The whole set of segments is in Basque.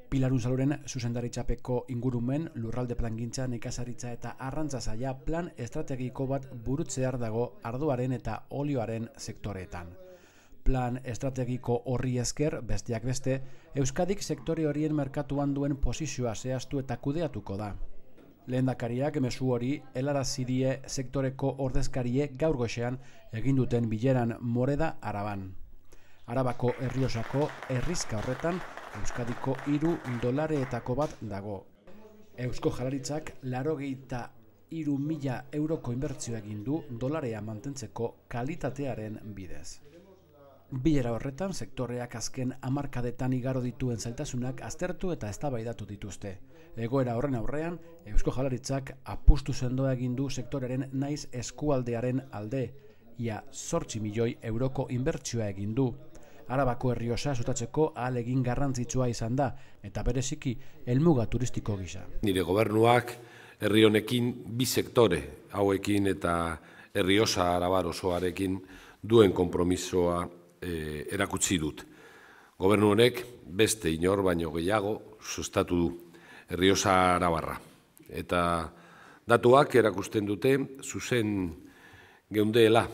Pilar Unzaluren zuzendaritzapeko ingurumen, lurralde plangintza, nekazaritza eta arrantza saila plan estrategiko bat burutzear dago ardoaren eta olioaren sektoreetan. Plan estrategiko horri esker, besteak beste, Euskadik sektore horien merkatuan duen posizioa zehaztu eta kudeatuko da. Lehendakariak mezu hori helarazi die sektoreko ordezkarie gaur goizean egin duten bileran Moreda Araban. Arabako Errioxako herrizka horretan Euskadiko $3 bat dago. Eusko Jaurlaritzak 83.000 euroko inbertzioa egin du dolarea mantentzeko kalitatearen bidez. Bilera horretan sektoreak azken hamarkadetan igaro dituen zailtasunak aztertu eta eztabaidatu dituzte. Egoera horren aurrean, Eusko Jaurlaritzak apustu sendoa egin du sektoreren naiz eskualdearen alde, ia 8 milioi euroko inbertsioa egin du. Arabako Errioxa sustatzeko ahalegin garrantzitsua izan da, eta bereziki helmuga turistiko gisa. Nire gobernuak herri honekin bi sektore hauekin eta Errioxa Arabar osoarekin duen konpromisoa erakutsi dut. Gobernu honek beste inor baino gehiago sustatu du Errioxa Arabarra. Eta datuak erakusten dute zuzen geundeela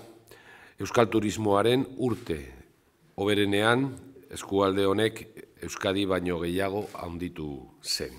euskal turismoaren urte hoberenean eskualde honek Euskadi baino gehiago handitu zen.